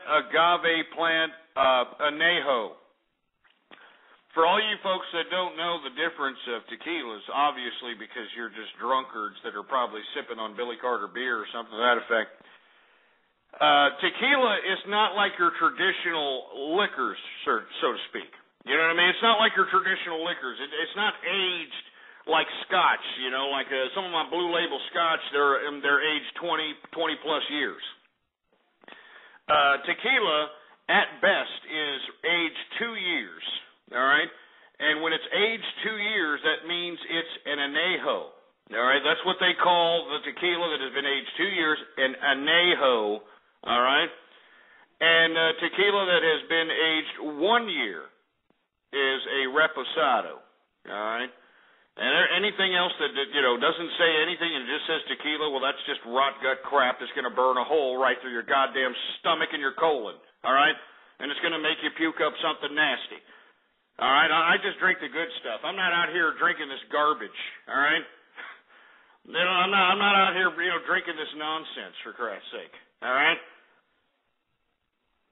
agave plant, añejo. For all you folks that don't know the difference of tequilas, obviously because you're just drunkards that are probably sipping on Billy Carter beer or something to that effect, tequila is not like your traditional liquors, so to speak. You know what I mean? It's not like your traditional liquors. It's not aged like scotch, you know, like some of my Blue Label scotch, they're aged 20 plus years. Tequila, at best, is aged 2 years, all right? And when it's aged 2 years, that means it's an añejo, all right? That's what they call the tequila that has been aged 2 years, an añejo, all right? And tequila that has been aged 1 year is a reposado, all right? And anything else that, you know, doesn't say anything and just says tequila, well, that's just rot gut crap that's going to burn a hole right through your goddamn stomach and your colon, all right? And it's going to make you puke up something nasty, all right? I just drink the good stuff. I'm not out here drinking this garbage, all right? You know, I'm not out here, you know, drinking this nonsense, for Christ's sake, all right?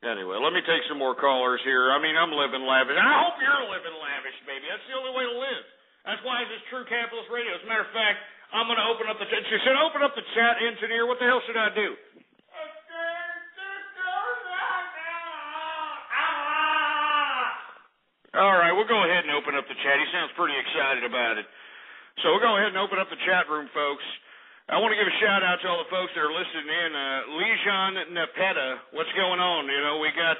Anyway, let me take some more callers here. I mean, I'm living lavish. I hope you're living lavish, baby. That's the only way to live. That's why this True Capitalist Radio. As a matter of fact, I'm going to open up the chat. She said, open up the chat, engineer. What the hell should I do? All right, we'll go ahead and open up the chat. He sounds pretty excited about it. So we'll go ahead and open up the chat room, folks. I want to give a shout-out to all the folks that are listening in. Lejon Nepeta, what's going on? You know, we got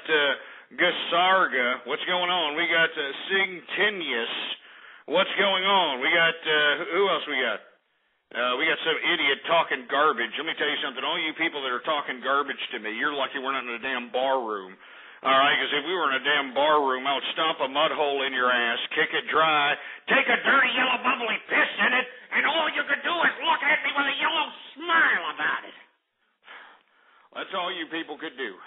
Gasarga. What's going on? We got Sigtinius. What's going on? We got, who else we got? We got some idiot talking garbage. Let me tell you something. All you people that are talking garbage to me, you're lucky we're not in a damn bar room. All right, because if we were in a damn bar room, I would stomp a mud hole in your ass, kick it dry, take a dirty yellow bubbly piss in it, and all you could do is look at me with a yellow smile about it. That's all you people could do.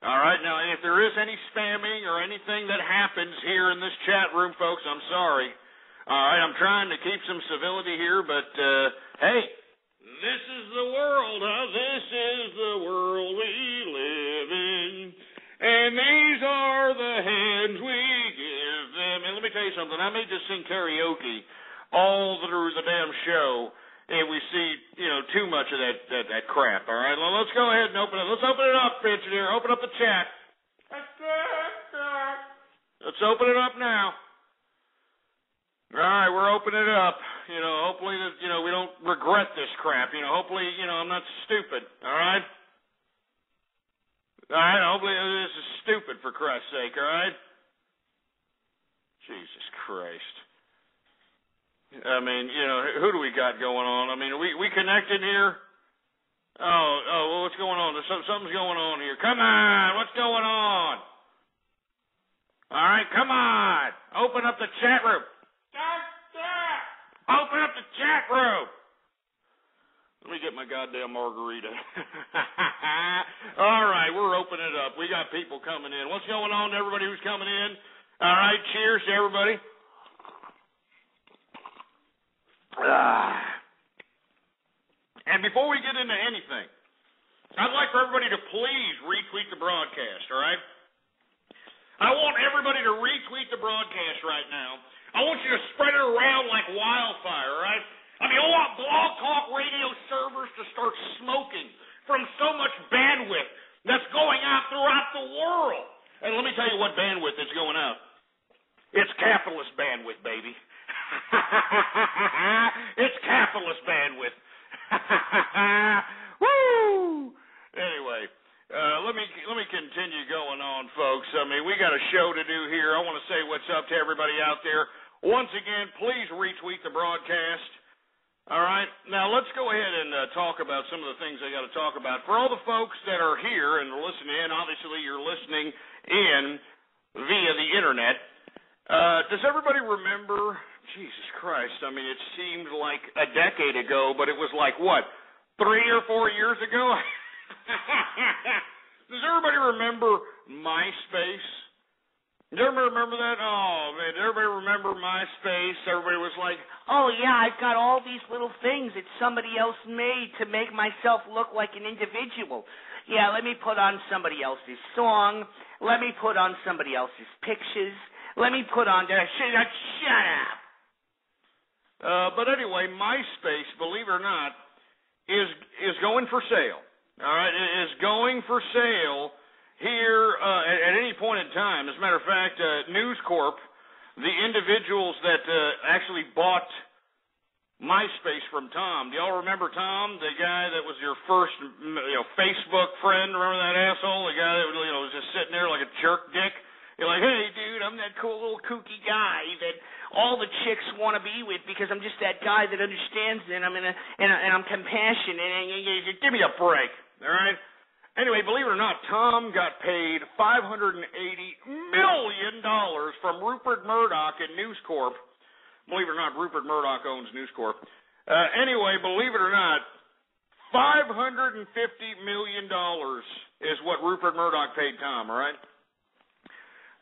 All right, now, if there is any spamming or anything that happens here in this chat room, folks, I'm sorry. All right, I'm trying to keep some civility here, but, hey, this is the world, huh? This is the world we live in, and these are the hands we give them. And let me tell you something, I may just sing karaoke all through the damn show, and we see, you know, too much of that crap, all right? Well, let's go ahead and open it. Let's open it up, engineer. Open up the chat. Let's open it up now. All right, we're opening it up. You know, hopefully, you know, we don't regret this crap. You know, hopefully, you know, I'm not stupid, all right? All right, hopefully this is stupid, for Christ's sake, all right? Jesus Christ. I mean, you know, who do we got going on? I mean, we connected here? Well, what's going on? Something's going on here. Come on, what's going on? All right, come on. Open up the chat room. Open up the chat room. Let me get my goddamn margarita. All right, we're opening it up. We got people coming in. What's going on to everybody who's coming in? All right, cheers to everybody. And before we get into anything, I'd like for everybody to please retweet the broadcast, all right? I want everybody to retweet the broadcast right now. I want you to spread it around like wildfire, all right? I mean, I want Blog Talk Radio servers to start smoking from so much bandwidth that's going out throughout the world. And let me tell you what bandwidth is going out. It's capitalist bandwidth, baby. It's capitalist bandwidth. Woo! Anyway, let me continue going on, folks. I mean, we got a show to do here. I want to say what's up to everybody out there. Once again, please retweet the broadcast. All right? Now, let's go ahead and talk about some of the things I got to talk about. For all the folks that are here and listening in, obviously you're listening in via the Internet. Does everybody remember... Jesus Christ, I mean, it seemed like a decade ago, but it was like, what, 3 or 4 years ago? Does everybody remember MySpace? Does everybody remember that? Oh, man, does everybody remember MySpace? Everybody was like, oh, yeah, I've got all these little things that somebody else made to make myself look like an individual. Yeah, let me put on somebody else's song. Let me put on somebody else's pictures. Let me put on... Shut up. But anyway, MySpace, believe it or not, is going for sale. All right, it is going for sale here at any point in time. As a matter of fact, News Corp, the individuals that actually bought MySpace from Tom. Do y'all remember Tom, the guy that was your first, Facebook friend? Remember that asshole, the guy that was just sitting there like a jerk dick? You're like, hey, dude, I'm that cool little kooky guy that all the chicks want to be with because I'm just that guy that understands it. And I'm compassionate. And give me a break, all right? Anyway, believe it or not, Tom got paid $580 million from Rupert Murdoch and News Corp. Believe it or not, Rupert Murdoch owns News Corp. Anyway, believe it or not, $550 million is what Rupert Murdoch paid Tom, all right?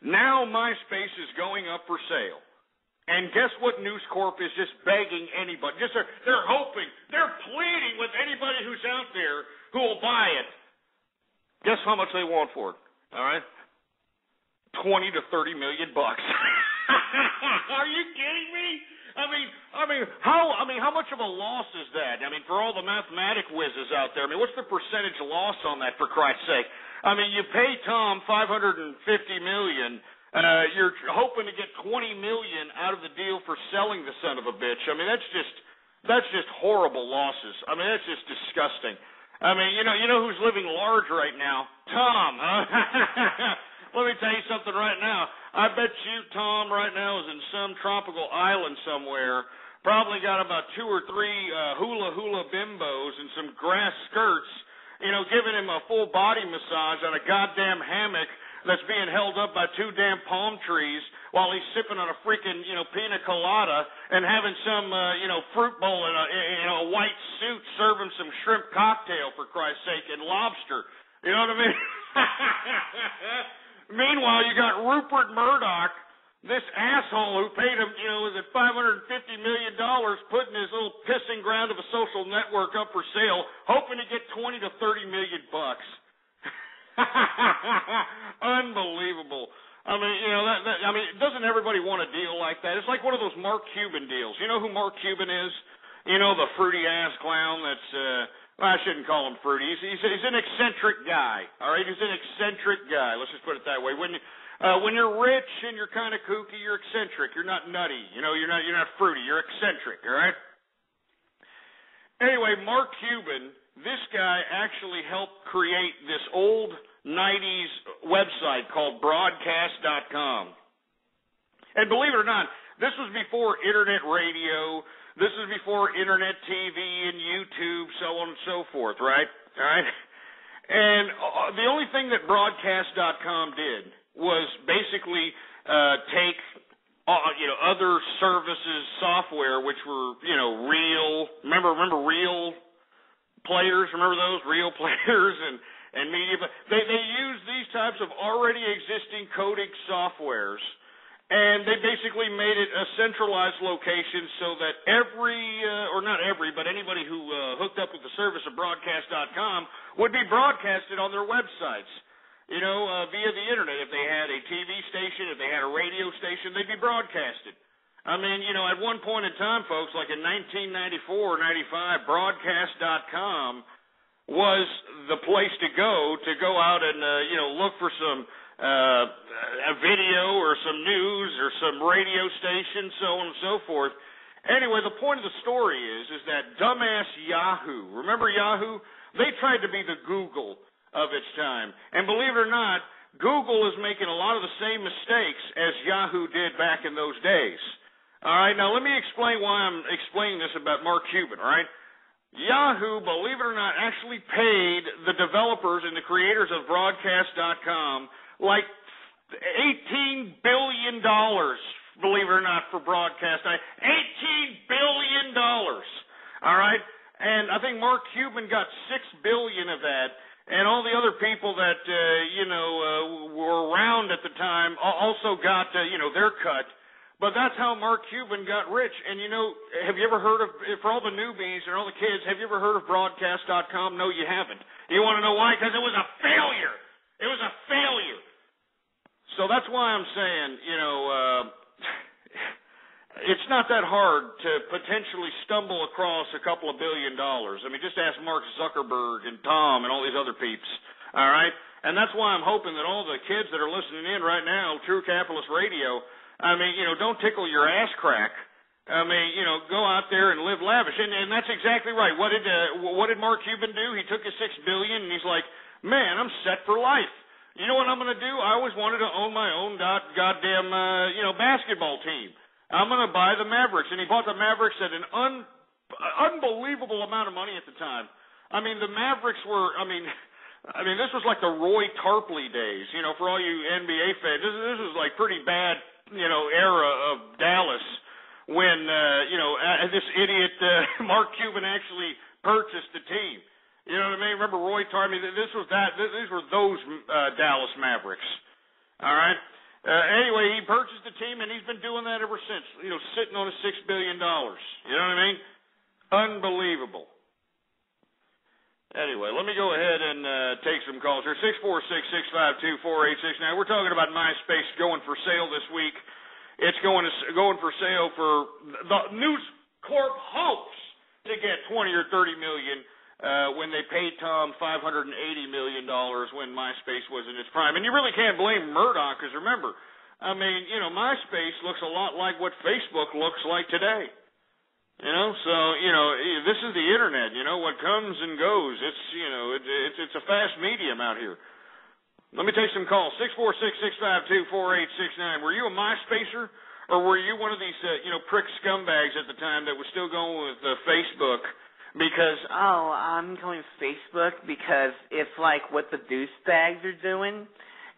Now MySpace is going up for sale. And guess what News Corp is just begging anybody. They're hoping, they're pleading with anybody who's out there who will buy it. Guess how much they want for it, all right? 20 to 30 million bucks. Are you kidding me? How much of a loss is that? For all the mathematic whizzes out there, what's the percentage loss on that, for Christ's sake? You pay Tom $550 million. You're hoping to get $20 million out of the deal for selling the son of a bitch. That's just horrible losses. That's just disgusting. You know who's living large right now? Tom. Let me tell you something right now. I bet you Tom right now is in some tropical island somewhere, probably got about 2 or 3 hula bimbos and some grass skirts, giving him a full body massage on a goddamn hammock that's being held up by 2 damn palm trees while he's sipping on a freaking, pina colada and having some, fruit bowl in a white suit serving some shrimp cocktail, for Christ's sake, and lobster. You know what I mean? Meanwhile, you got Rupert Murdoch, this asshole who paid him, $550 million, putting his little pissing ground of a social network up for sale, hoping to get 20 to 30 million bucks. Unbelievable. Doesn't everybody want a deal like that? It's like one of those Mark Cuban deals. You know who Mark Cuban is? The fruity ass clown that's, I shouldn't call him fruity. He's an eccentric guy. All right, he's an eccentric guy. Let's just put it that way. When you're rich and you're kind of kooky, you're eccentric. You're not nutty. You're not fruity. You're eccentric. All right. Anyway, Mark Cuban, this guy actually helped create this old 90s website called Broadcast.com. And believe it or not, this was before internet radio. This is before internet TV and YouTube, so on and so forth, right? All right. And the only thing that Broadcast.com did was basically take, other services, software, which were, real. Remember real players? Remember those real players and media? They used these types of already existing coding softwares. And they basically made it a centralized location so that but anybody who hooked up with the service of Broadcast.com would be broadcasted on their websites, via the internet. If they had a TV station, if they had a radio station, they'd be broadcasted. At one point in time, folks, like in 1994 or 95, Broadcast.com was the place to go out and, look for some a video or some news or some radio station, so on and so forth. Anyway, the point of the story is that dumbass Yahoo, remember Yahoo? They tried to be the Google of its time. And believe it or not, Google is making a lot of the same mistakes as Yahoo did back in those days. All right, now let me explain why I'm explaining this about Mark Cuban, all right? Yahoo, believe it or not, actually paid the developers and the creators of Broadcast.com like $18 billion, believe it or not, for Broadcast. $18 billion, all right? And I think Mark Cuban got $6 billion of that, and all the other people that, were around at the time also got, their cut. But that's how Mark Cuban got rich. And, you know, have you ever heard of, for all the newbies and all the kids, have you ever heard of Broadcast.com? No, you haven't. You want to know why? Because it was a failure. It was a failure. So that's why I'm saying, you know, it's not that hard to potentially stumble across a couple of $1 billion. I mean, just ask Mark Zuckerberg and Tom and all these other peeps, all right? And that's why I'm hoping that all the kids that are listening in right now, True Capitalist Radio, I mean, you know, don't tickle your ass crack. I mean, you know, go out there and live lavish. And that's exactly right. What did Mark Cuban do? He took his $6 billion and he's like, man, I'm set for life. You know what I'm going to do? I always wanted to own my own goddamn, you know, basketball team. I'm going to buy the Mavericks. And he bought the Mavericks at an unbelievable amount of money at the time. I mean, the Mavericks were, I mean, this was like the Roy Tarpley days, you know, for all you NBA fans. This was like pretty bad, you know, era of Dallas when, you know, this idiot Mark Cuban actually purchased the team. You know what I mean? Remember Roy Tarpley? These were those Dallas Mavericks. All right? Anyway, he purchased the team, and he's been doing that ever since, you know, sitting on his $6 billion. You know what I mean? Unbelievable. Anyway, let me go ahead and take some calls here. 646-652-4869. We're talking about MySpace going for sale this week. It's going for sale for the News Corp hopes to get 20 or 30 million when they paid Tom $580 million when MySpace was in its prime. And you really can't blame Murdoch, because remember, I mean, you know, MySpace looks a lot like what Facebook looks like today. You know, so, you know, this is the internet, you know, what comes and goes. It's, you know, it's a fast medium out here. Let me take some calls. 646-652-4869. Were you a MySpacer, or were you one of these, you know, prick scumbags at the time that was still going with Facebook? Because I'm going Facebook because it's like what the douchebags are doing.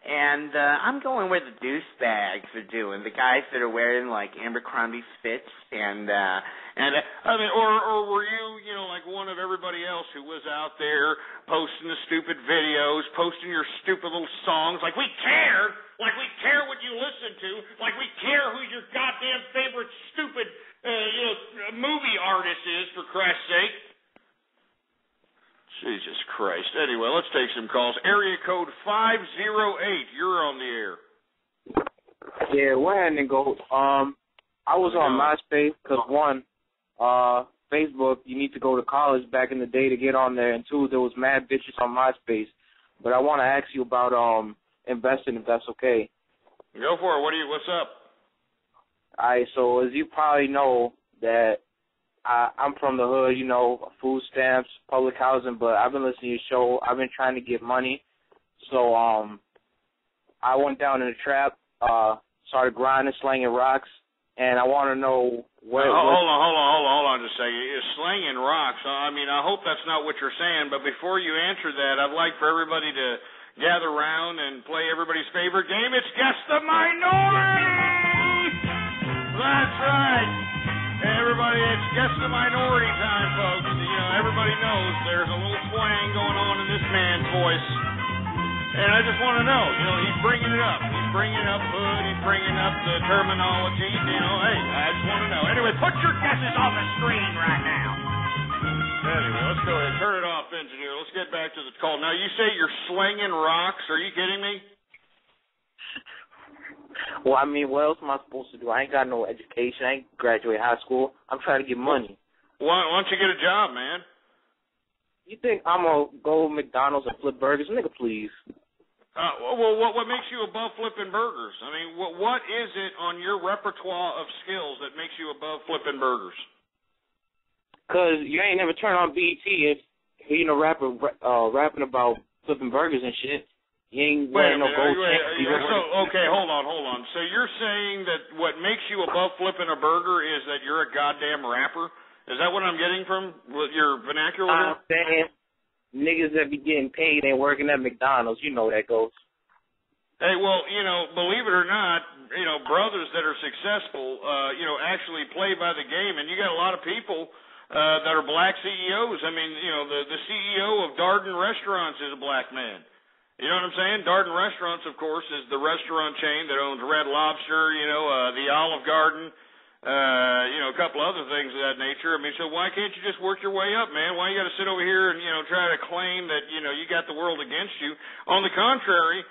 And I'm going where the douchebags are doing. The guys that are wearing like Abercrombie Fitch and I mean, or were you, you know, like one of everybody else who was out there posting the stupid videos, posting your stupid little songs, like we care what you listen to, like we care who your goddamn favorite stupid, you know, movie artist is, for Christ's sake. Jesus Christ. Anyway, let's take some calls. Area code 508. You're on the air. Yeah, what happened, Goat? I was on MySpace because, one, Facebook, you need to go to college back in the day to get on there, and two, there was mad bitches on MySpace. But I want to ask you about investing, if that's okay. Go for it. What's up? All right, so as you probably know, that I'm from the hood, you know, food stamps, public housing, but I've been listening to your show. I've been trying to get money. So I went down in the trap, started grinding, slanging rocks, and I want to know what... Hold on just a second. You're slanging rocks. I mean, I hope that's not what you're saying, but before you answer that, I'd like for everybody to gather around and play everybody's favorite game. It's Guess the Minority! That's right. Everybody, it's Guess the Minority time, folks. You know, everybody knows there's a little twang going on in this man's voice. And I just want to know, you know, he's bringing it up. He's bringing up hood. He's bringing up the terminology. You know, hey, I just want to know. Anyway, put your guesses on the screen right now. Anyway, let's go ahead. Turn it off, engineer. Let's get back to the call. Now, you say you're slinging rocks. Are you kidding me? Well, I mean, what else am I supposed to do? I ain't got no education. I ain't graduated high school. I'm trying to get money. Why don't you get a job, man? You think I'm going to go to McDonald's and flip burgers? Nigga, please. Well, what makes you above flipping burgers? I mean, what is it on your repertoire of skills that makes you above flipping burgers? Because you ain't never turned on BET if you know rapping about flipping burgers and shit. You ain't wearing no gold chain. Okay, hold on. So you're saying that what makes you above flipping a burger is that you're a goddamn rapper? Is that what I'm getting from your vernacular? I'm saying niggas that be getting paid ain't working at McDonald's. You know that goes. Hey, well, you know, believe it or not, you know, brothers that are successful, you know, actually play by the game, and you got a lot of people that are black CEOs. I mean, you know, the CEO of Darden Restaurants is a black man. You know what I'm saying? Darden Restaurants, of course, is the restaurant chain that owns Red Lobster, the Olive Garden, a couple other things of that nature. I mean, so why can't you just work your way up, man? Why you got to sit over here and, try to claim that, you got the world against you? On the contrary,